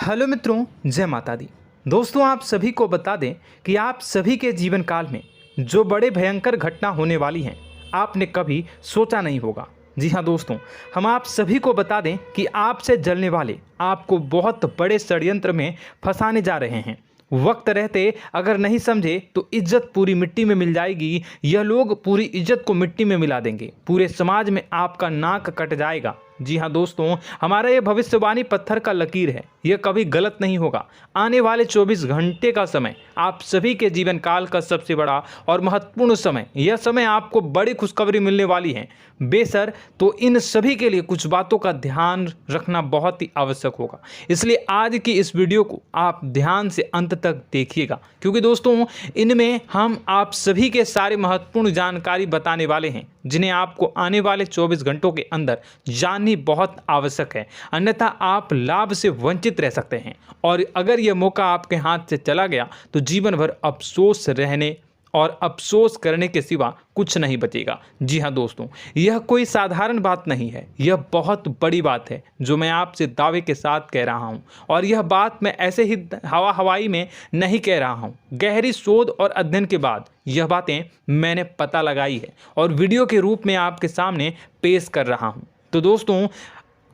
Hello मित्रों, जय माता दी। दोस्तों, आप सभी को बता दें कि आप सभी के जीवन काल में जो बड़े भयंकर घटना होने वाली हैं, आपने कभी सोचा नहीं होगा। जी हाँ दोस्तों, हम आप सभी को बता दें कि आपसे जलने वाले आपको बहुत बड़े षड्यंत्र में फंसाने जा रहे हैं। वक्त रहते अगर नहीं समझे तो इज्जत पूरी मिट्टी में मिल जाएगी। यह लोग पूरी इज्जत को मिट्टी में मिला देंगे। पूरे समाज में आपका नाक कट जाएगा। जी हाँ दोस्तों, हमारा ये भविष्यवाणी पत्थर का लकीर है, यह कभी गलत नहीं होगा। आने वाले 24 घंटे का समय आप सभी के जीवन काल का सबसे बड़ा और महत्वपूर्ण समय। यह समय आपको बड़ी खुशखबरी मिलने वाली है बेसर, तो इन सभी के लिए कुछ बातों का ध्यान रखना बहुत ही आवश्यक होगा। इसलिए आज की इस वीडियो को आप ध्यान से अंत तक देखिएगा, क्योंकि दोस्तों इनमें हम आप सभी के सारे महत्वपूर्ण जानकारी बताने वाले हैं, जिन्हें आपको आने वाले 24 घंटों के अंदर जाननी बहुत आवश्यक है। अन्यथा आप लाभ से वंचित रह सकते हैं, और अगर यह मौका आपके हाथ से चला गया तो जीवन भर अफसोस रहने और अफसोस करने के सिवा कुछ नहीं बचेगा। जी हाँ दोस्तों, यह कोई साधारण बात नहीं है, यह बहुत बड़ी बात है जो मैं आपसे दावे के साथ कह रहा हूँ। और यह बात मैं ऐसे ही हवाई में नहीं कह रहा हूँ। गहरी शोध और अध्ययन के बाद यह बातें मैंने पता लगाई है और वीडियो के रूप में आपके सामने पेश कर रहा हूँ। तो दोस्तों,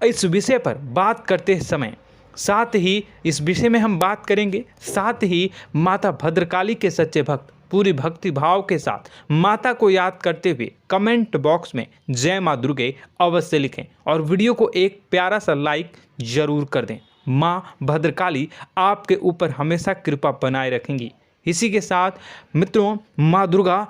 इस विषय पर बात करते समय साथ ही इस विषय में हम बात करेंगे, साथ ही माता भद्रकाली के सच्चे भक्त पूरी भक्ति भाव के साथ माता को याद करते हुए कमेंट बॉक्स में जय माँ दुर्गे अवश्य लिखें और वीडियो को एक प्यारा सा लाइक जरूर कर दें। माँ भद्रकाली आपके ऊपर हमेशा कृपा बनाए रखेंगी। इसी के साथ मित्रों, माँ दुर्गा,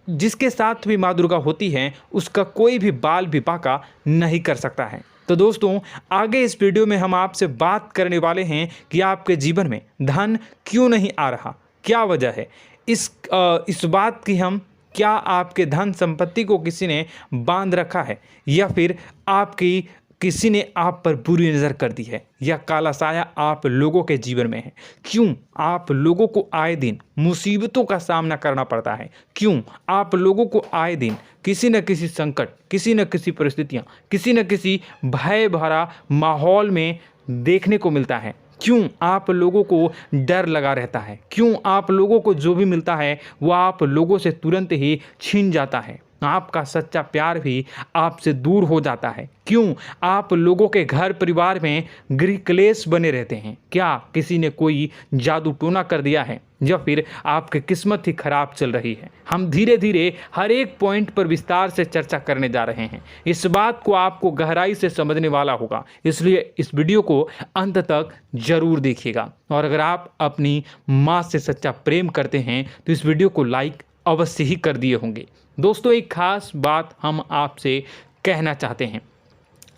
जिसके साथ भी माँ दुर्गा होती हैं, उसका कोई भी बाल भी बांका नहीं कर सकता है। तो दोस्तों, आगे इस वीडियो में हम आपसे बात करने वाले हैं कि आपके जीवन में धन क्यों नहीं आ रहा, क्या वजह है इस बात की। हम क्या आपके धन संपत्ति को किसी ने बांध रखा है, या फिर आपकी किसी ने आप पर बुरी नज़र कर दी है, या काला साया आप लोगों के जीवन में है। क्यों आप लोगों को आए दिन मुसीबतों का सामना करना पड़ता है, क्यों आप लोगों को आए दिन किसी न किसी संकट, किसी न किसी परिस्थितियाँ, किसी न किसी भय भरा माहौल में देखने को मिलता है, क्यों आप लोगों को डर लगा रहता है, क्यों आप लोगों को जो भी मिलता है वो आप लोगों से तुरंत ही छीन जाता है, आपका सच्चा प्यार भी आपसे दूर हो जाता है, क्यों आप लोगों के घर परिवार में गृह क्लेश बने रहते हैं। क्या किसी ने कोई जादू टोना कर दिया है, या फिर आपकी किस्मत ही खराब चल रही है। हम धीरे धीरे हर एक पॉइंट पर विस्तार से चर्चा करने जा रहे हैं। इस बात को आपको गहराई से समझने वाला होगा, इसलिए इस वीडियो को अंत तक जरूर देखिएगा। और अगर आप अपनी माँ से सच्चा प्रेम करते हैं तो इस वीडियो को लाइक अवश्य ही कर दिए होंगे। दोस्तों, एक खास बात हम आपसे कहना चाहते हैं।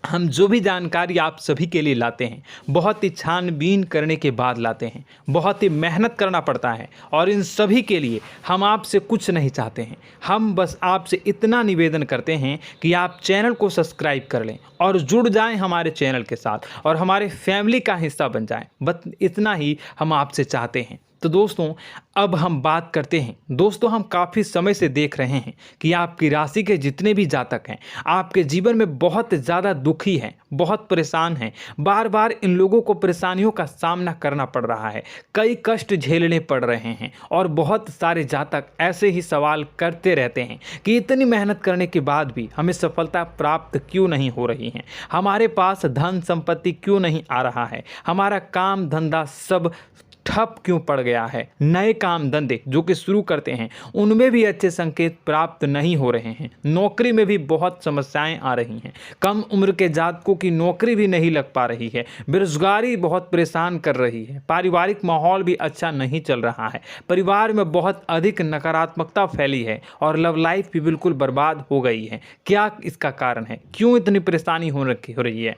हम जो भी जानकारी आप सभी के लिए लाते हैं, बहुत ही छानबीन करने के बाद लाते हैं, बहुत ही मेहनत करना पड़ता है, और इन सभी के लिए हम आपसे कुछ नहीं चाहते हैं। हम बस आपसे इतना निवेदन करते हैं कि आप चैनल को सब्सक्राइब कर लें और जुड़ जाएं हमारे चैनल के साथ और हमारे फैमिली का हिस्सा बन जाएं। बस इतना ही हम आपसे चाहते हैं। तो दोस्तों, अब हम बात करते हैं। दोस्तों, हम काफ़ी समय से देख रहे हैं कि आपकी राशि के जितने भी जातक हैं, आपके जीवन में बहुत ज़्यादा दुखी हैं, बहुत परेशान हैं। बार बार इन लोगों को परेशानियों का सामना करना पड़ रहा है, कई कष्ट झेलने पड़ रहे हैं, और बहुत सारे जातक ऐसे ही सवाल करते रहते हैं कि इतनी मेहनत करने के बाद भी हमें सफलता प्राप्त क्यों नहीं हो रही है, हमारे पास धन संपत्ति क्यों नहीं आ रहा है, हमारा काम धंधा सब ठप क्यों पड़ गया है, नए काम धंधे जो कि शुरू करते हैं उनमें भी अच्छे संकेत प्राप्त नहीं हो रहे हैं, नौकरी में भी बहुत समस्याएं आ रही हैं, कम उम्र के जातकों की नौकरी भी नहीं लग पा रही है, बेरोजगारी बहुत परेशान कर रही है, पारिवारिक माहौल भी अच्छा नहीं चल रहा है, परिवार में बहुत अधिक नकारात्मकता फैली है, और लव लाइफ भी बिल्कुल बर्बाद हो गई है। क्या इसका कारण है, क्यों इतनी परेशानी हो रही है?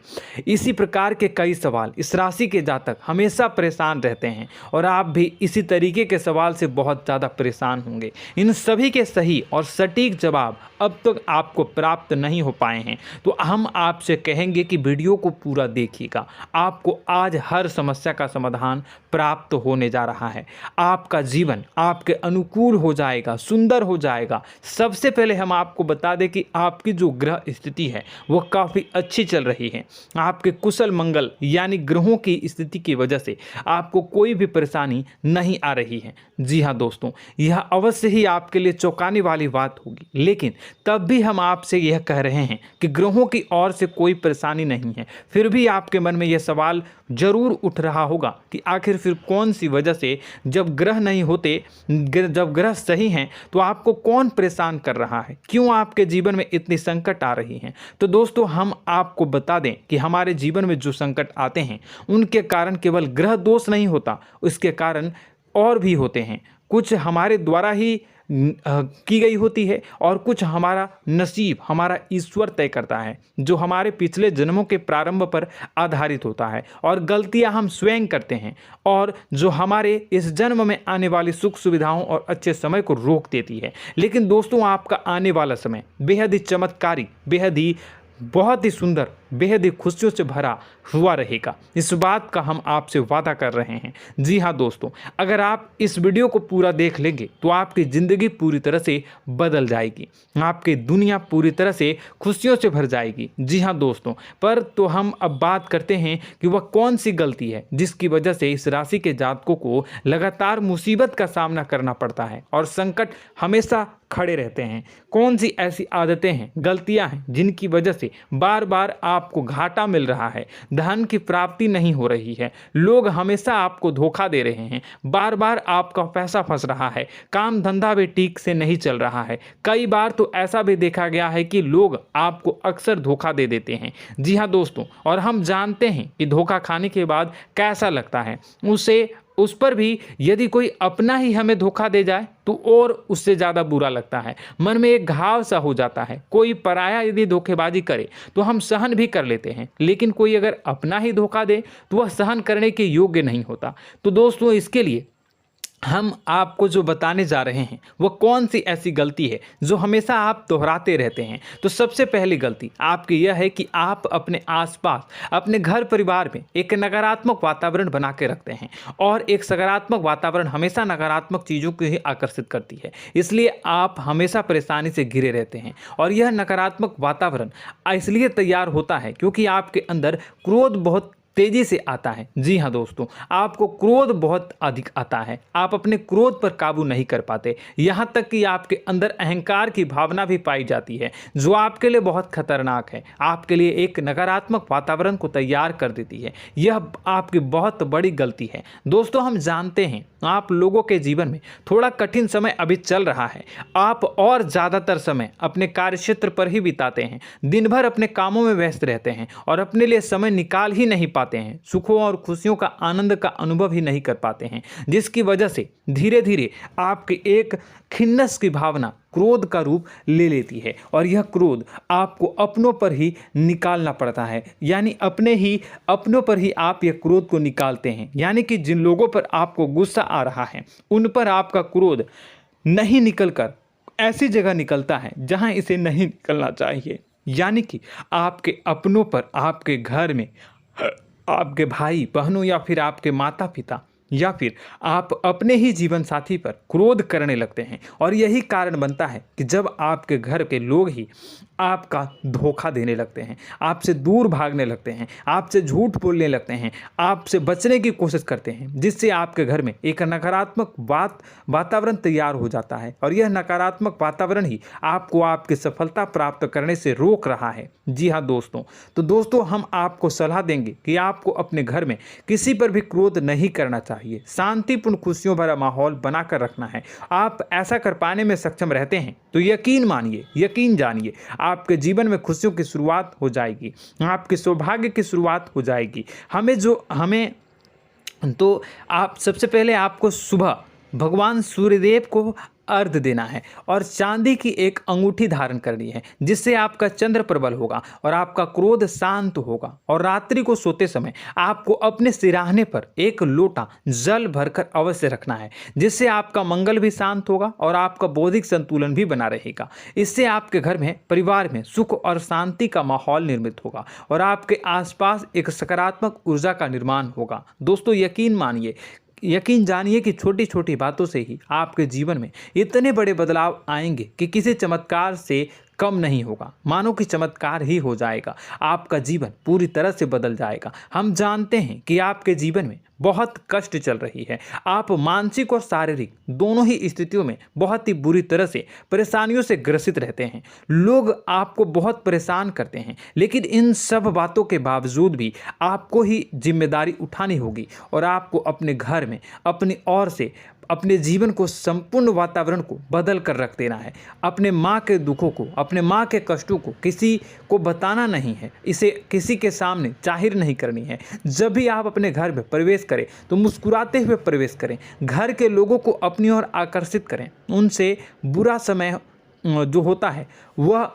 इसी प्रकार के कई सवाल इस राशि के जातक हमेशा परेशान रहते हैं, और आप भी इसी तरीके के सवाल से बहुत ज़्यादा परेशान होंगे। इन सभी के सही और सटीक जवाब अब तक आपको प्राप्त नहीं हो पाए हैं, तो हम आपसे कहेंगे कि वीडियो को पूरा देखिएगा। आपको आज हर समस्या का समाधान प्राप्त होने जा रहा है। आपका जीवन आपके अनुकूल हो जाएगा, सुंदर हो जाएगा। सबसे पहले हम आपको बता दें कि आपकी जो ग्रह स्थिति है वो काफ़ी अच्छी चल रही है। आपके कुशल मंगल यानी ग्रहों की स्थिति की वजह से आपको कोई भी परेशानी नहीं आ रही है। जी हाँ दोस्तों, यह अवश्य ही आपके लिए चौंकाने वाली बात होगी, लेकिन तब भी हम आपसे यह कह रहे हैं कि ग्रहों की ओर से कोई परेशानी नहीं है। फिर भी आपके मन में यह सवाल जरूर उठ रहा होगा कि आखिर फिर कौन सी वजह से, जब ग्रह नहीं होते, जब ग्रह सही हैं, तो आपको कौन परेशान कर रहा है, क्यों आपके जीवन में इतनी संकट आ रही हैं। तो दोस्तों, हम आपको बता दें कि हमारे जीवन में जो संकट आते हैं उनके कारण केवल ग्रह दोष नहीं होता, उसके कारण और भी होते हैं। कुछ हमारे द्वारा ही की गई होती है और कुछ हमारा नसीब, हमारा ईश्वर तय करता है, जो हमारे पिछले जन्मों के प्रारंभ पर आधारित होता है। और गलतियां हम स्वयं करते हैं और जो हमारे इस जन्म में आने वाली सुख सुविधाओं और अच्छे समय को रोक देती है। लेकिन दोस्तों, आपका आने वाला समय बेहद ही चमत्कारी, बेहद ही बहुत ही सुंदर, बेहद ही खुशियों से भरा हुआ रहेगा। इस बात का हम आपसे वादा कर रहे हैं। जी हाँ दोस्तों, अगर आप इस वीडियो को पूरा देख लेंगे तो आपकी ज़िंदगी पूरी तरह से बदल जाएगी, आपकी दुनिया पूरी तरह से खुशियों से भर जाएगी। जी हाँ दोस्तों, पर तो हम अब बात करते हैं कि वह कौन सी गलती है जिसकी वजह से इस राशि के जातकों को लगातार मुसीबत का सामना करना पड़ता है और संकट हमेशा खड़े रहते हैं। कौन सी ऐसी आदतें हैं, गलतियां हैं जिनकी वजह से बार बार आपको घाटा मिल रहा है, धन की प्राप्ति नहीं हो रही है, लोग हमेशा आपको धोखा दे रहे हैं, बार बार आपका पैसा फंस रहा है, काम धंधा भी ठीक से नहीं चल रहा है। कई बार तो ऐसा भी देखा गया है कि लोग आपको अक्सर धोखा दे देते हैं। जी हाँ दोस्तों, और हम जानते हैं कि धोखा खाने के बाद कैसा लगता है। उस पर भी यदि कोई अपना ही हमें धोखा दे जाए तो और उससे ज़्यादा बुरा लगता है, मन में एक घाव सा हो जाता है। कोई पराया यदि धोखेबाजी करे तो हम सहन भी कर लेते हैं, लेकिन कोई अगर अपना ही धोखा दे तो वह सहन करने के योग्य नहीं होता। तो दोस्तों, इसके लिए हम आपको जो बताने जा रहे हैं वो कौन सी ऐसी गलती है जो हमेशा आप दोहराते रहते हैं। तो सबसे पहली गलती आपकी यह है कि आप अपने आसपास, अपने घर परिवार में एक नकारात्मक वातावरण बना के रखते हैं, और एक सकारात्मक वातावरण हमेशा नकारात्मक चीज़ों को ही आकर्षित करती है। इसलिए आप हमेशा परेशानी से घिरे रहते हैं, और यह नकारात्मक वातावरण इसलिए तैयार होता है क्योंकि आपके अंदर क्रोध बहुत तेजी से आता है। जी हाँ दोस्तों, आपको क्रोध बहुत अधिक आता है, आप अपने क्रोध पर काबू नहीं कर पाते, यहाँ तक कि आपके अंदर अहंकार की भावना भी पाई जाती है, जो आपके लिए बहुत खतरनाक है, आपके लिए एक नकारात्मक वातावरण को तैयार कर देती है। यह आपकी बहुत बड़ी गलती है। दोस्तों, हम जानते हैं आप लोगों के जीवन में थोड़ा कठिन समय अभी चल रहा है। आप और ज़्यादातर समय अपने कार्यक्षेत्र पर ही बिताते हैं, दिन भर अपने कामों में व्यस्त रहते हैं और अपने लिए समय निकाल ही नहीं पाते हैं, सुखों और खुशियों का आनंद का अनुभव ही नहीं कर पाते हैं, जिसकी वजह से धीरे धीरे आपकी एक खिन्नस की भावना क्रोध का रूप ले लेती है, और यह क्रोध आपको अपनों पर ही निकालना पड़ता है। यानी अपनों पर ही आप यह क्रोध को निकालते हैं। यानी कि जिन लोगों पर आपको गुस्सा आ रहा है उन पर आपका क्रोध नहीं निकलकर ऐसी जगह निकलता है जहां इसे नहीं निकलना चाहिए। यानी कि आपके अपनों पर, आपके घर में, आपके भाई बहनों या फिर आपके माता पिता या फिर आप अपने ही जीवन साथी पर क्रोध करने लगते हैं, और यही कारण बनता है कि जब आपके घर के लोग ही आपका धोखा देने लगते हैं, आपसे दूर भागने लगते हैं, आपसे झूठ बोलने लगते हैं, आपसे बचने की कोशिश करते हैं, जिससे आपके घर में एक नकारात्मक वातावरण तैयार हो जाता है, और यह नकारात्मक वातावरण ही आपको आपकी सफलता प्राप्त करने से रोक रहा है। जी हाँ दोस्तों, तो दोस्तों, हम आपको सलाह देंगे कि आपको अपने घर में किसी पर भी क्रोध नहीं करना चाहिए, शांतिपूर्ण खुशियों भरा माहौल बनाकर रखना है। आप ऐसा कर पाने में सक्षम रहते हैं तो यकीन मानिए, यकीन जानिए, आपके जीवन में खुशियों की शुरुआत हो जाएगी, आपके सौभाग्य की शुरुआत हो जाएगी। आप सबसे पहले आपको सुबह भगवान सूर्यदेव को अर्घ्य देना है और चांदी की एक अंगूठी धारण करनी है, जिससे आपका चंद्र प्रबल होगा और आपका क्रोध शांत होगा। और रात्रि को सोते समय आपको अपने सिरहाने पर एक लोटा जल भरकर अवश्य रखना है, जिससे आपका मंगल भी शांत होगा और आपका बौद्धिक संतुलन भी बना रहेगा। इससे आपके घर में, परिवार में सुख और शांति का माहौल निर्मित होगा और आपके आसपास एक सकारात्मक ऊर्जा का निर्माण होगा। दोस्तों, यकीन जानिए कि छोटी छोटी बातों से ही आपके जीवन में इतने बड़े बदलाव आएंगे कि किसी चमत्कार से कम नहीं होगा। मानो कि चमत्कार ही हो जाएगा, आपका जीवन पूरी तरह से बदल जाएगा। हम जानते हैं कि आपके जीवन में बहुत कष्ट चल रही है, आप मानसिक और शारीरिक दोनों ही स्थितियों में बहुत ही बुरी तरह से परेशानियों से ग्रसित रहते हैं। लोग आपको बहुत परेशान करते हैं, लेकिन इन सब बातों के बावजूद भी आपको ही जिम्मेदारी उठानी होगी और आपको अपने घर में अपनी ओर से अपने जीवन को, संपूर्ण वातावरण को बदल कर रख देना है। अपने माँ के दुखों को, अपने माँ के कष्टों को किसी को बताना नहीं है, इसे किसी के सामने जाहिर नहीं करनी है। जब भी आप अपने घर में प्रवेश करें तो मुस्कुराते हुए प्रवेश करें, घर के लोगों को अपनी ओर आकर्षित करें। उनसे बुरा समय जो होता है वह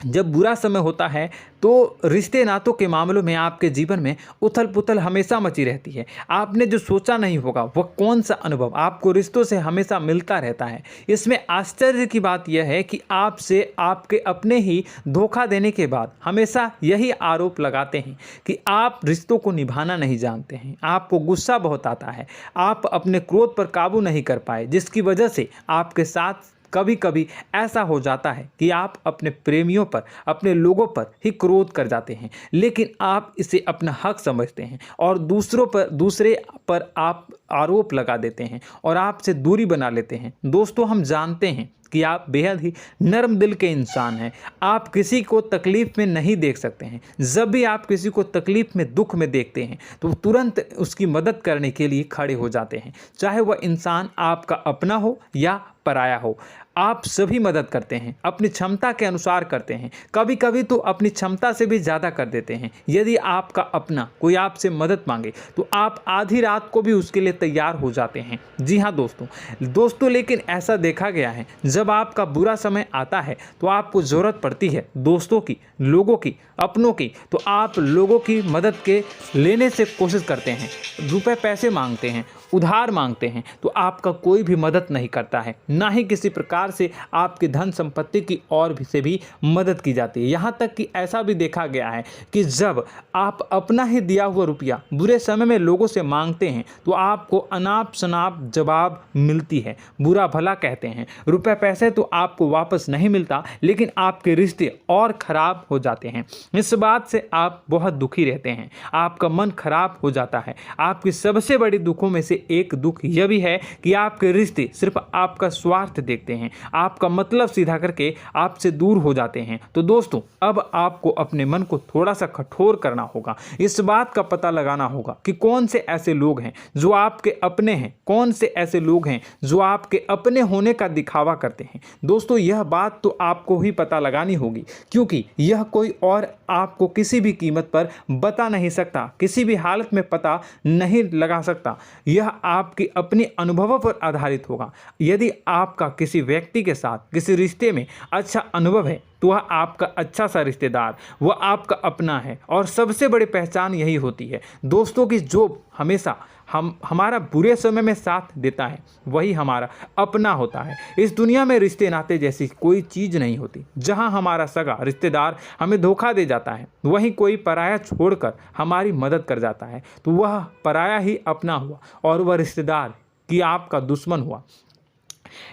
जब बुरा समय होता है तो रिश्ते नातों के मामलों में आपके जीवन में उथल पुथल हमेशा मची रहती है। आपने जो सोचा नहीं होगा वह कौन सा अनुभव आपको रिश्तों से हमेशा मिलता रहता है। इसमें आश्चर्य की बात यह है कि आपसे आपके अपने ही धोखा देने के बाद हमेशा यही आरोप लगाते हैं कि आप रिश्तों को निभाना नहीं जानते हैं, आपको गुस्सा बहुत आता है, आप अपने क्रोध पर काबू नहीं कर पाए, जिसकी वजह से आपके साथ कभी कभी ऐसा हो जाता है कि आप अपने प्रेमियों पर, अपने लोगों पर ही क्रोध कर जाते हैं, लेकिन आप इसे अपना हक समझते हैं और दूसरे पर आप आरोप लगा देते हैं और आपसे दूरी बना लेते हैं। दोस्तों, हम जानते हैं कि आप बेहद ही नर्म दिल के इंसान हैं। आप किसी को तकलीफ में नहीं देख सकते हैं। जब भी आप किसी को तकलीफ में, दुख में देखते हैं तो तुरंत उसकी मदद करने के लिए खड़े हो जाते हैं, चाहे वह इंसान आपका अपना हो या पराया हो। आप सभी मदद करते हैं, अपनी क्षमता के अनुसार करते हैं, कभी कभी तो अपनी क्षमता से भी ज़्यादा कर देते हैं। यदि आपका अपना कोई आपसे मदद मांगे तो आप आधी रात को भी उसके लिए तैयार हो जाते हैं। जी हाँ दोस्तों, लेकिन ऐसा देखा गया है, जब आपका बुरा समय आता है तो आपको ज़रूरत पड़ती है दोस्तों की, लोगों की, अपनों की, तो आप लोगों की मदद के लेने से कोशिश करते हैं, रुपए पैसे मांगते हैं, उधार मांगते हैं, तो आपका कोई भी मदद नहीं करता है, ना ही किसी प्रकार से आपकी धन संपत्ति की ओर से भी मदद की जाती है। यहाँ तक कि ऐसा भी देखा गया है कि जब आप अपना ही दिया हुआ रुपया बुरे समय में लोगों से मांगते हैं तो आपको अनाप शनाप जवाब मिलती है, बुरा भला कहते हैं। रुपए पैसे तो आपको वापस नहीं मिलता, लेकिन आपके रिश्ते और खराब हो जाते हैं। इस बात से आप बहुत दुखी रहते हैं, आपका मन खराब हो जाता है। आपकी सबसे बड़ी दुखों में से एक दुख यह भी है कि आपके रिश्ते सिर्फ आपका स्वार्थ देखते हैं, आपका मतलब सीधा करके आपसे दूर हो जाते हैं। तो दोस्तों, अब आपको अपने मन को थोड़ा सा कठोर करना होगा, इस बात का पता लगाना होगा कि कौन से ऐसे लोग हैं जो आपके अपने हैं, कौन से ऐसे लोग हैं जो आपके अपने होने का दिखावा करते हैं। दोस्तों, यह बात तो आपको ही पता लगानी होगी, क्योंकि यह कोई और आपको किसी भी कीमत पर बता नहीं सकता, किसी भी हालत में पता नहीं लगा सकता। यह आपके अपने अनुभवों पर आधारित होगा। यदि आपका किसी व्यक्ति के साथ किसी रिश्ते में अच्छा अनुभव है तो वह आपका अच्छा सा रिश्तेदार, वह आपका अपना है। और सबसे बड़ी पहचान यही होती है दोस्तों की जो हमेशा हमारा बुरे समय में साथ देता है वही हमारा अपना होता है। इस दुनिया में रिश्ते नाते जैसी कोई चीज़ नहीं होती। जहां हमारा सगा रिश्तेदार हमें धोखा दे जाता है, वहीं कोई पराया छोड़कर हमारी मदद कर जाता है, तो वह पराया ही अपना हुआ और वह रिश्तेदार की आपका दुश्मन हुआ।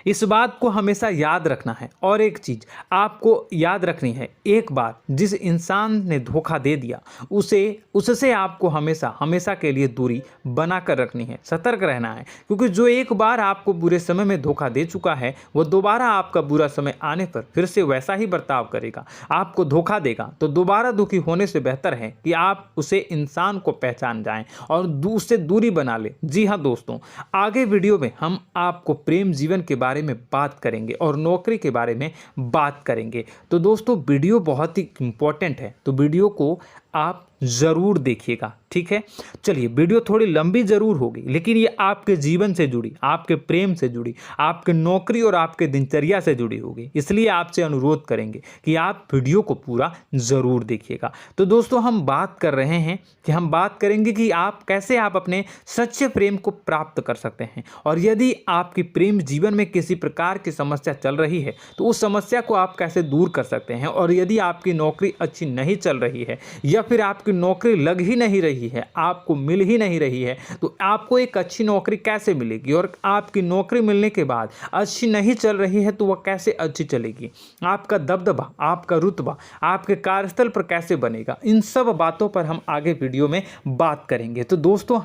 इस बात को हमेशा याद रखना है। और एक चीज़ आपको याद रखनी है, एक बार जिस इंसान ने धोखा दे दिया उससे आपको हमेशा के लिए दूरी बना कर रखनी है, सतर्क रहना है। क्योंकि जो एक बार आपको बुरे समय में धोखा दे चुका है वो दोबारा आपका बुरा समय आने पर फिर से वैसा ही बर्ताव करेगा, आपको धोखा देगा। तो दोबारा दुखी होने से बेहतर है कि आप उसे इंसान को पहचान जाएं और उससे दूरी बना लें। जी हाँ दोस्तों, आगे वीडियो में हम आपको प्रेम जीवन के बारे में बात करेंगे और नौकरी के बारे में बात करेंगे। तो दोस्तों, वीडियो बहुत ही इम्पोर्टेंट है, तो वीडियो को आप ज़रूर देखिएगा, ठीक है। चलिए, वीडियो थोड़ी लंबी ज़रूर होगी, लेकिन ये आपके जीवन से जुड़ी, आपके प्रेम से जुड़ी, आपके नौकरी और आपके दिनचर्या से जुड़ी होगी, इसलिए आपसे अनुरोध करेंगे कि आप वीडियो को पूरा ज़रूर देखिएगा। तो दोस्तों, हम बात कर रहे हैं कि हम बात करेंगे कि आप कैसे आप अपने सच्चे प्रेम को प्राप्त कर सकते हैं, और यदि आपकी प्रेम जीवन में किसी प्रकार की समस्या चल रही है तो उस समस्या को आप कैसे दूर कर सकते हैं, और यदि आपकी नौकरी अच्छी नहीं चल रही है या फिर आपकी नौकरी लग ही नहीं रही है, आपको मिल ही नहीं रही है, तो आपको एक अच्छी नौकरी कैसे मिलेगी, और आपकी नौकरी मिलने के बाद अच्छी नहीं चल रही है तो वह कैसे अच्छी चलेगी, आपका दबदबा, आपका रुतबा आपके कार्यस्थल पर कैसे बनेगा, इन सब बातों पर हम आगे वीडियो में बात करेंगे। तो दोस्तों,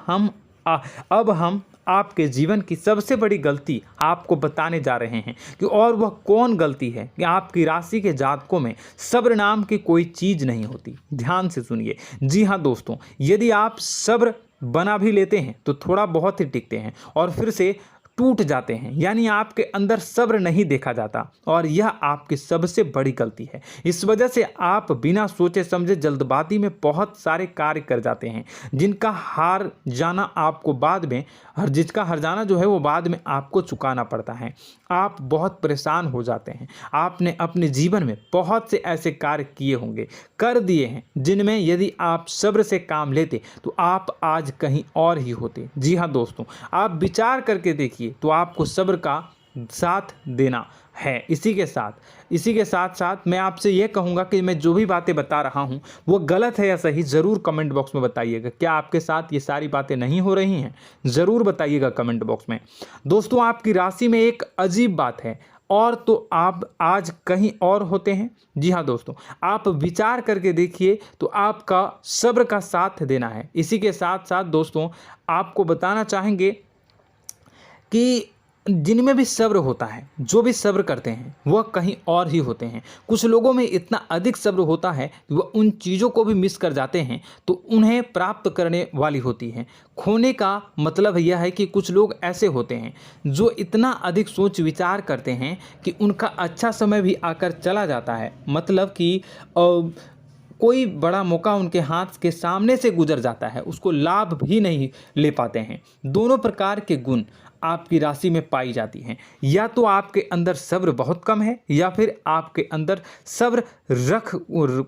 अब हम आपके जीवन की सबसे बड़ी गलती आपको बताने जा रहे हैं कि और वह कौन गलती है कि आपकी राशि के जातकों में सब्र नाम की कोई चीज़ नहीं होती। ध्यान से सुनिए। जी हाँ दोस्तों, यदि आप सब्र बना भी लेते हैं तो थोड़ा बहुत ही टिकते हैं और फिर से टूट जाते हैं, यानी आपके अंदर सब्र नहीं देखा जाता, और यह आपकी सबसे बड़ी गलती है। इस वजह से आप बिना सोचे समझे जल्दबाजी में बहुत सारे कार्य कर जाते हैं, जिसका हार जाना जो है वो बाद में आपको चुकाना पड़ता है। आप बहुत परेशान हो जाते हैं। आपने अपने जीवन में बहुत से ऐसे कार्य किए होंगे, कर दिए हैं, जिनमें यदि आप सब्र से काम लेते तो आप आज कहीं और ही होते। जी हाँ दोस्तों, आप विचार करके देखिए तो आपको सब्र का साथ देना है। इसी के साथ साथ मैं आपसे यह कहूँगा कि मैं जो भी बातें बता रहा हूँ वो गलत है या सही, ज़रूर कमेंट बॉक्स में बताइएगा। क्या आपके साथ ये सारी बातें नहीं हो रही हैं, ज़रूर बताइएगा कमेंट बॉक्स में। दोस्तों, आपकी राशि में एक अजीब बात है, और तो आप आज कहीं और होते हैं। जी हाँ दोस्तों, आप विचार करके देखिए तो आपका सब्र का साथ देना है। इसी के साथ साथ दोस्तों, आपको बताना चाहेंगे कि जिनमें भी सब्र होता है, जो भी सब्र करते हैं वह कहीं और ही होते हैं। कुछ लोगों में इतना अधिक सब्र होता है कि वह उन चीज़ों को भी मिस कर जाते हैं तो उन्हें प्राप्त करने वाली होती हैं। खोने का मतलब यह है कि कुछ लोग ऐसे होते हैं जो इतना अधिक सोच विचार करते हैं कि उनका अच्छा समय भी आकर चला जाता है, मतलब कि कोई बड़ा मौका उनके हाथ के सामने से गुजर जाता है, उसको लाभ भी नहीं ले पाते हैं। दोनों प्रकार के गुण आपकी राशि में पाई जाती हैं। या तो आपके अंदर सब्र बहुत कम है, या फिर आपके अंदर सब्र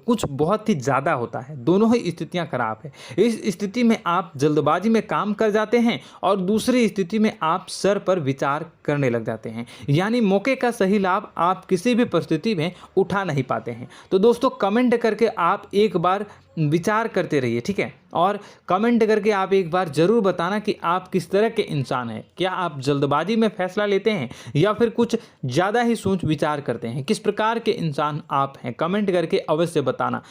कुछ बहुत ही ज़्यादा होता है। दोनों ही स्थितियां खराब है। इस स्थिति में आप जल्दबाजी में काम कर जाते हैं, और दूसरी स्थिति में आप सर पर विचार करने लग जाते हैं, यानी मौके का सही लाभ आप किसी भी परिस्थिति में उठा नहीं पाते हैं। तो दोस्तों, कमेंट करके आप एक बार विचार करते रहिए, ठीक है, और कमेंट करके आप एक बार ज़रूर बताना कि आप किस तरह के इंसान हैं। क्या आप जल्दबाजी में फैसला लेते हैं या फिर कुछ ज़्यादा ही सोच विचार करते हैं? किस प्रकार के इंसान आप हैं, कमेंट करके अवश्य बताना।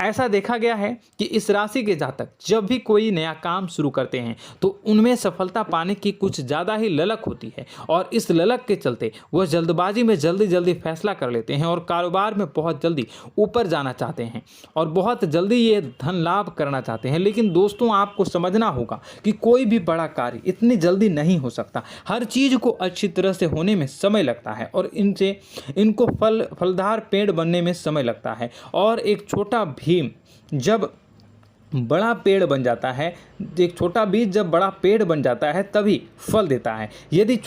ऐसा देखा गया है कि इस राशि के जातक जब भी कोई नया काम शुरू करते हैं तो उनमें सफलता पाने की कुछ ज़्यादा ही ललक होती है, और इस ललक के चलते वह जल्दबाजी में जल्दी फैसला कर लेते हैं और कारोबार में बहुत जल्दी ऊपर जाना चाहते हैं और बहुत जल्दी ये धन लाभ करना चाहते हैं। लेकिन दोस्तों, आपको समझना होगा कि कोई भी बड़ा कार्य इतनी जल्दी नहीं हो सकता। हर चीज़ को अच्छी तरह से होने में समय लगता है, और इनको फलदार पेड़ बनने में समय लगता है। और एक छोटा भीम जब बड़ा पेड़ बन जाता है, एक छोटा बीज जब बड़ा पेड़ बन जाता है तभी फल देता है। यदि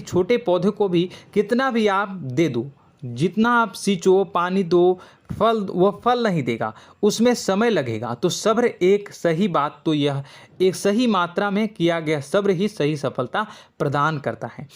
छोटे पौधे को भी कितना भी आप दे दो, जितना आप सींचो, पानी दो, वह फल नहीं देगा, उसमें समय लगेगा। तो सब्र एक सही मात्रा में किया गया सब्र ही सही सफलता प्रदान करता है,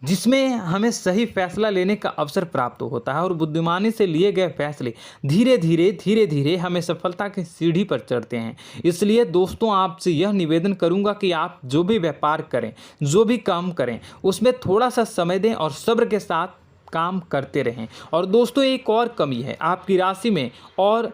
जिसमें हमें सही फैसला लेने का अवसर प्राप्त होता है, और बुद्धिमानी से लिए गए फैसले धीरे धीरे हमें सफलता की सीढ़ी पर चढ़ते हैं। इसलिए दोस्तों, आपसे यह निवेदन करूंगा कि आप जो भी व्यापार करें, जो भी काम करें, उसमें थोड़ा सा समय दें और सब्र के साथ काम करते रहें। और दोस्तों, एक और कमी है आपकी राशि में, और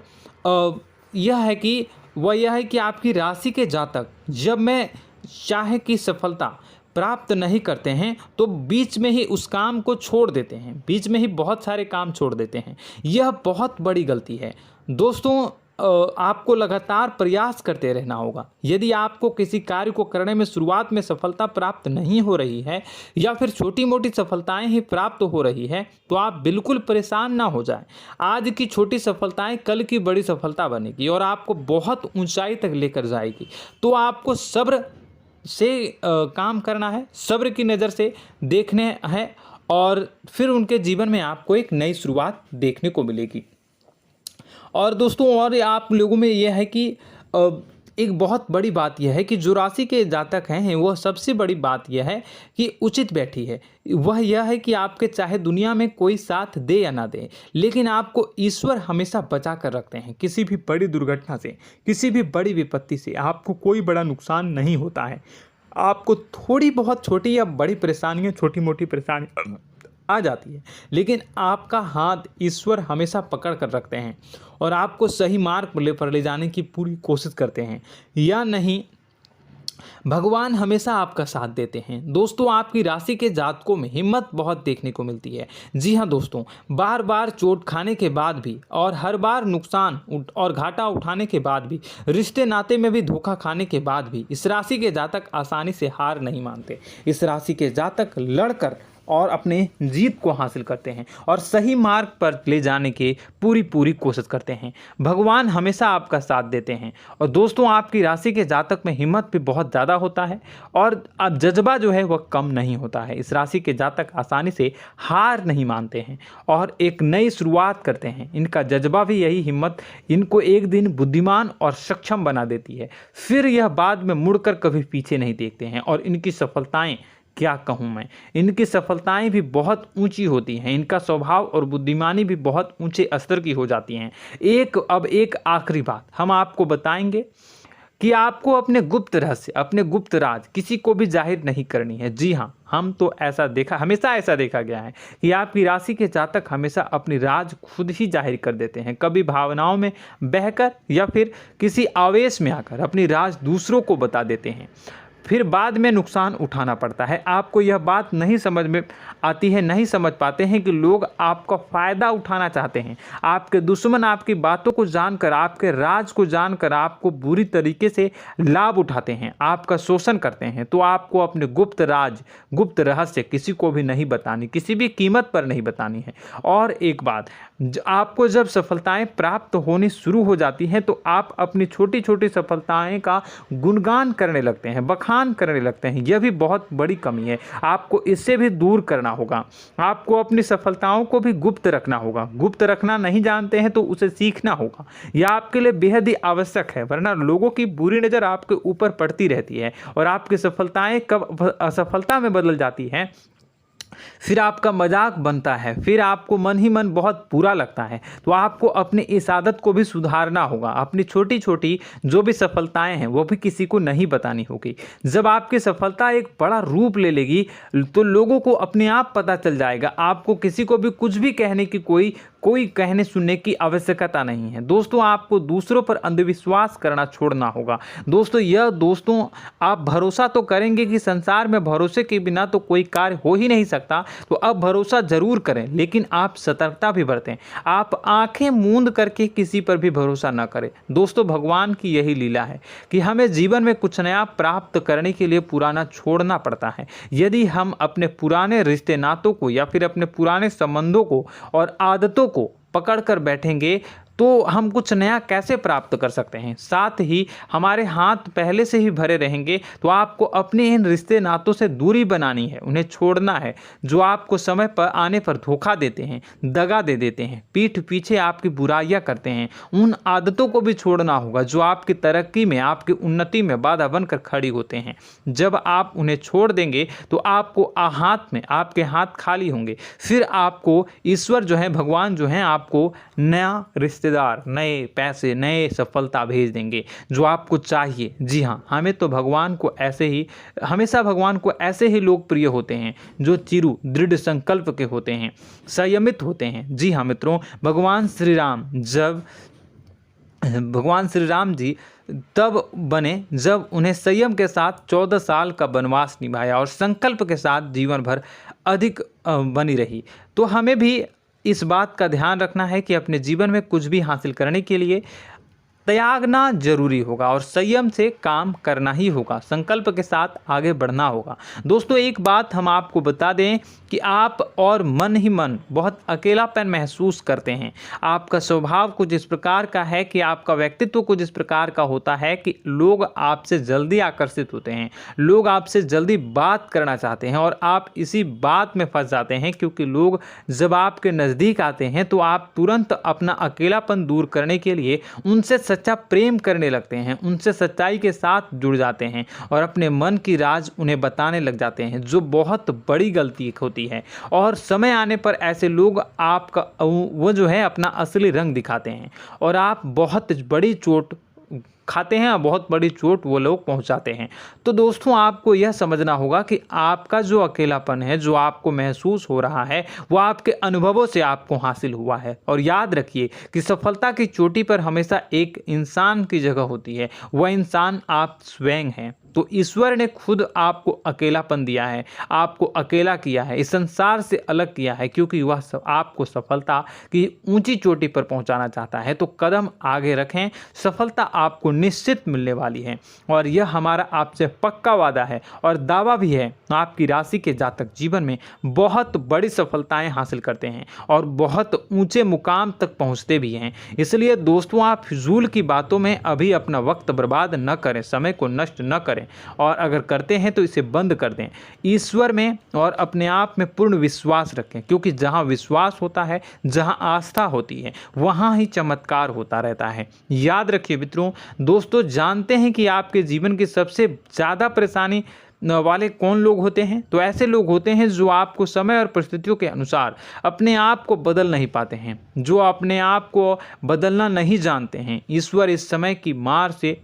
यह है कि आपकी राशि के जातक जब में चाहे कि सफलता प्राप्त नहीं करते हैं तो बीच में ही उस काम को छोड़ देते हैं, बीच में ही बहुत सारे काम छोड़ देते हैं। यह बहुत बड़ी गलती है दोस्तों। आपको लगातार प्रयास करते रहना होगा। यदि आपको किसी कार्य को करने में शुरुआत में सफलता प्राप्त नहीं हो रही है या फिर छोटी मोटी सफलताएं ही प्राप्त हो रही है तो आप बिल्कुल परेशान ना हो जाएं। आज की छोटी सफलताएं कल की बड़ी सफलता बनेगी और आपको बहुत ऊंचाई तक लेकर जाएगी। तो आपको सब्र से काम करना है, सब्र की नज़र से देखने हैं और फिर उनके जीवन में आपको एक नई शुरुआत देखने को मिलेगी। और दोस्तों और आप लोगों में यह है कि एक बहुत बड़ी बात यह है कि जो राशि के जातक हैं वह सबसे बड़ी बात यह है कि उचित बैठी है। वह यह है कि आपके चाहे दुनिया में कोई साथ दे या ना दे, लेकिन आपको ईश्वर हमेशा बचा कर रखते हैं। किसी भी बड़ी दुर्घटना से, किसी भी बड़ी विपत्ति से आपको कोई बड़ा नुकसान नहीं होता है। आपको थोड़ी बहुत छोटी या बड़ी परेशानियाँ, छोटी मोटी परेशानी आ जाती है, लेकिन आपका हाथ ईश्वर हमेशा पकड़ कर रखते हैं और आपको सही मार्ग पर ले जाने की पूरी कोशिश करते हैं। या नहीं, भगवान हमेशा आपका साथ देते हैं। दोस्तों आपकी राशि के जातकों में हिम्मत बहुत देखने को मिलती है। जी हाँ दोस्तों, बार बार चोट खाने के बाद भी और हर बार नुकसान और घाटा उठाने के बाद भी, रिश्ते नाते में भी धोखा खाने के बाद भी इस राशि के जातक आसानी से हार नहीं मानते। इस राशि के जातक लड़कर और अपने जीत को हासिल करते हैं और सही मार्ग पर ले जाने की पूरी कोशिश करते हैं। भगवान हमेशा आपका साथ देते हैं। और दोस्तों आपकी राशि के जातक में हिम्मत भी बहुत ज़्यादा होता है और अब जज्बा जो है वह कम नहीं होता है। इस राशि के जातक आसानी से हार नहीं मानते हैं और एक नई शुरुआत करते हैं। इनका जज्बा भी, यही हिम्मत इनको एक दिन बुद्धिमान और सक्षम बना देती है। फिर यह बाद में मुड़कर कभी पीछे नहीं देखते हैं और इनकी सफलताएं, क्या कहूँ मैं, इनकी सफलताएं भी बहुत ऊंची होती हैं। इनका स्वभाव और बुद्धिमानी भी बहुत ऊंचे स्तर की हो जाती हैं। अब एक आखिरी बात हम आपको बताएंगे कि आपको अपने गुप्त रहस्य, अपने गुप्त राज किसी को भी जाहिर नहीं करनी है। जी हाँ, हम तो हमेशा ऐसा देखा गया है कि आपकी राशि के जातक हमेशा अपनी राज खुद ही जाहिर कर देते हैं। कभी भावनाओं में बहकर या फिर किसी आवेश में आकर अपनी राज दूसरों को बता देते हैं, फिर बाद में नुकसान उठाना पड़ता है। आपको यह बात नहीं समझ में आती है, नहीं समझ पाते हैं कि लोग आपका फ़ायदा उठाना चाहते हैं। आपके दुश्मन आपकी बातों को जानकर, आपके राज को जानकर आपको बुरी तरीके से लाभ उठाते हैं, आपका शोषण करते हैं। तो आपको अपने गुप्त राज, गुप्त रहस्य किसी को भी नहीं बतानी, किसी भी कीमत पर नहीं बतानी है। और एक बात, आपको जब सफलताएं प्राप्त होनी शुरू हो जाती हैं तो आप अपनी छोटी छोटी सफलताएं का गुणगान करने लगते हैं, बखान करने लगते हैं। यह भी बहुत बड़ी कमी है, आपको इससे भी दूर करना होगा। आपको अपनी सफलताओं को भी गुप्त रखना होगा। गुप्त रखना नहीं जानते हैं तो उसे सीखना होगा। यह आपके लिए बेहद ही आवश्यक है, वरना लोगों की बुरी नज़र आपके ऊपर पड़ती रहती है और आपकी सफलताएं कब असफलता में बदल जाती हैं, फिर आपका मजाक बनता है, फिर आपको मन ही मन बहुत बुरा लगता है। तो आपको अपनी इस आदत को भी सुधारना होगा। अपनी छोटी छोटी जो भी सफलताएं हैं वो भी किसी को नहीं बतानी होगी। जब आपकी सफलता एक बड़ा रूप ले लेगी तो लोगों को अपने आप पता चल जाएगा। आपको किसी को भी कुछ भी कहने की कोई कहने सुनने की आवश्यकता नहीं है। दोस्तों आपको दूसरों पर अंधविश्वास करना छोड़ना होगा। दोस्तों आप भरोसा तो करेंगे कि संसार में भरोसे के बिना तो कोई कार्य हो ही नहीं सकता, तो अब भरोसा जरूर करें, लेकिन आप सतर्कता भी बरतें। आप आंखें मूंद करके किसी पर भी भरोसा न करें। दोस्तों भगवान की यही लीला है कि हमें जीवन में कुछ नया प्राप्त करने के लिए पुराना छोड़ना पड़ता है। यदि हम अपने पुराने रिश्ते नातों को या फिर अपने पुराने संबंधों को और आदतों को पकड़ कर बैठेंगे तो हम कुछ नया कैसे प्राप्त कर सकते हैं। साथ ही हमारे हाथ पहले से ही भरे रहेंगे। तो आपको अपने इन रिश्ते नातों से दूरी बनानी है, उन्हें छोड़ना है जो आपको समय पर आने पर धोखा देते हैं, दगा दे देते हैं, पीठ पीछे आपकी बुराइयां करते हैं। उन आदतों को भी छोड़ना होगा जो आपकी तरक्की में, आपकी उन्नति में बाधा बनकर खड़ी होते हैं। जब आप उन्हें छोड़ देंगे तो आपको आपके हाथ खाली होंगे। फिर आपको ईश्वर जो है, भगवान जो है, आपको नया रिश्तेदार, नए पैसे, नए सफलता भेज देंगे जो आपको चाहिए। जी हाँ, हमेशा भगवान को ऐसे ही लोग प्रिय होते हैं जो चिरु दृढ़ संकल्प के होते हैं, संयमित होते हैं। जी हाँ मित्रों, भगवान श्री राम जी तब बने जब उन्हें संयम के साथ 14 साल का वनवास निभाया और संकल्प के साथ जीवन भर अधिक बनी रही। तो हमें भी इस बात का ध्यान रखना है कि अपने जीवन में कुछ भी हासिल करने के लिए त्यागना जरूरी होगा और संयम से काम करना ही होगा। संकल्प के साथ आगे बढ़ना होगा। दोस्तों एक बात हम आपको बता दें कि आप और मन ही मन बहुत अकेलापन महसूस करते हैं। आपका स्वभाव कुछ इस प्रकार का है कि आपका व्यक्तित्व कुछ इस प्रकार का होता है कि लोग आपसे जल्दी आकर्षित होते हैं, लोग आपसे जल्दी बात करना चाहते हैं और आप इसी बात में फंस जाते हैं, क्योंकि लोग जब आपके नज़दीक आते हैं तो आप तुरंत अपना अकेलापन दूर करने के लिए उनसे सच्चा प्रेम करने लगते हैं, उनसे सच्चाई के साथ जुड़ जाते हैं और अपने मन की राज उन्हें बताने लग जाते हैं, जो बहुत बड़ी गलती होती है। और समय आने पर ऐसे लोग आपका वो जो है अपना असली रंग दिखाते हैं और आप बहुत बड़ी चोट खाते हैं और बहुत बड़ी चोट वो लोग पहुंचाते हैं। तो दोस्तों आपको यह समझना होगा कि आपका जो अकेलापन है, जो आपको महसूस हो रहा है, वो आपके अनुभवों से आपको हासिल हुआ है। और याद रखिए कि सफलता की चोटी पर हमेशा एक इंसान की जगह होती है, वह इंसान आप स्वयं हैं। तो ईश्वर ने खुद आपको अकेलापन दिया है, आपको अकेला किया है, इस संसार से अलग किया है, क्योंकि वह आपको सफलता की ऊंची चोटी पर पहुंचाना चाहता है। तो कदम आगे रखें, सफलता आपको निश्चित मिलने वाली है और यह हमारा आपसे पक्का वादा है और दावा भी है। आपकी राशि के जातक जीवन में बहुत बड़ी सफलताएं हासिल करते हैं और बहुत ऊंचे मुकाम तक पहुंचते भी हैं। इसलिए दोस्तों आप फिजूल की बातों में अभी अपना वक्त बर्बाद न करें, समय को नष्ट न करें और अगर करते हैं तो इसे बंद कर दें। ईश्वर में और अपने आप में पूर्ण विश्वास रखें, क्योंकि जहां विश्वास होता है, जहां आस्था होती है, वहां ही चमत्कार होता रहता है। याद रखिए मित्रों, दोस्तों जानते हैं कि आपके जीवन की सबसे ज़्यादा परेशानी वाले कौन लोग होते हैं? तो ऐसे लोग होते हैं जो आपको समय और परिस्थितियों के अनुसार अपने आप को बदल नहीं पाते हैं, जो अपने आप को बदलना नहीं जानते हैं। ईश्वर इस समय की मार से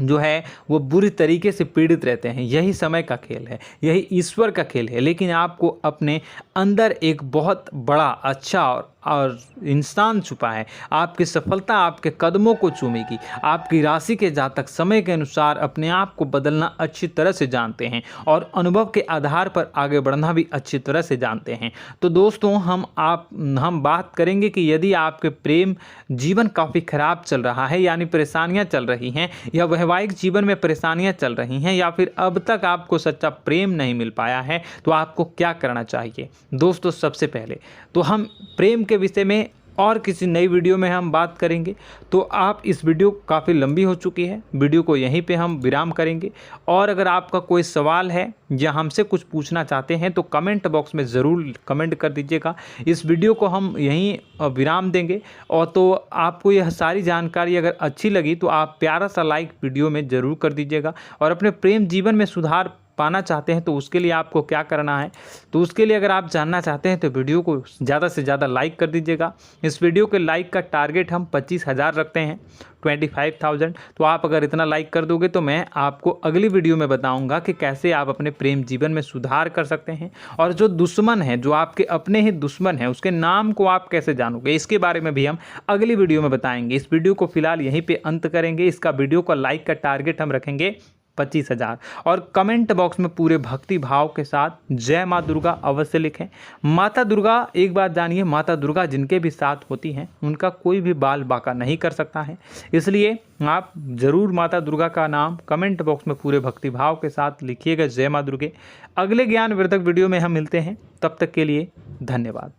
जो है वो बुरी तरीके से पीड़ित रहते हैं। यही समय का खेल है, यही ईश्वर का खेल है। लेकिन आपको अपने अंदर एक बहुत बड़ा अच्छा और इंसान छुपा है। आपकी सफलता आपके कदमों को चूमेगी। आपकी राशि के जातक समय के अनुसार अपने आप को बदलना अच्छी तरह से जानते हैं और अनुभव के आधार पर आगे बढ़ना भी अच्छी तरह से जानते हैं। तो दोस्तों हम बात करेंगे कि यदि आपके प्रेम जीवन काफ़ी खराब चल रहा है, यानी परेशानियां चल रही हैं, या वैवाहिक जीवन में परेशानियां चल रही हैं, या फिर अब तक आपको सच्चा प्रेम नहीं मिल पाया है, तो आपको क्या करना चाहिए? दोस्तों सबसे पहले तो हम प्रेम के विषय में और किसी नई वीडियो में हम बात करेंगे। तो आप इस वीडियो काफ़ी लंबी हो चुकी है, वीडियो को यहीं पे हम विराम करेंगे। और अगर आपका कोई सवाल है या हमसे कुछ पूछना चाहते हैं तो कमेंट बॉक्स में ज़रूर कमेंट कर दीजिएगा। इस वीडियो को हम यहीं विराम देंगे। और तो आपको यह सारी जानकारी अगर अच्छी लगी तो आप प्यारा सा लाइक वीडियो में ज़रूर कर दीजिएगा। और अपने प्रेम जीवन में सुधार पाना चाहते हैं तो उसके लिए आपको क्या करना है, तो उसके लिए अगर आप जानना चाहते हैं तो वीडियो को ज़्यादा से ज़्यादा लाइक कर दीजिएगा। इस वीडियो के लाइक का टारगेट हम 25,000 रखते हैं, 25,000। तो आप अगर इतना लाइक कर दोगे तो मैं आपको अगली वीडियो में बताऊंगा कि कैसे आप अपने प्रेम जीवन में सुधार कर सकते हैं। और जो दुश्मन है, जो आपके अपने ही दुश्मन है, उसके नाम को आप कैसे जानोगे, इसके बारे में भी हम अगली वीडियो में बताएंगे। इस वीडियो को फिलहाल यहीं पे अंत करेंगे। इसका वीडियो का लाइक का टारगेट हम रखेंगे 25,000। और कमेंट बॉक्स में पूरे भक्ति भाव के साथ जय माँ दुर्गा अवश्य लिखें। माता दुर्गा, एक बात जानिए, माता दुर्गा जिनके भी साथ होती हैं उनका कोई भी बाल बाका नहीं कर सकता है। इसलिए आप ज़रूर माता दुर्गा का नाम कमेंट बॉक्स में पूरे भक्ति भाव के साथ लिखिएगा, जय माँ दुर्गे। अगले ज्ञानवर्धक वीडियो में हम मिलते हैं, तब तक के लिए धन्यवाद।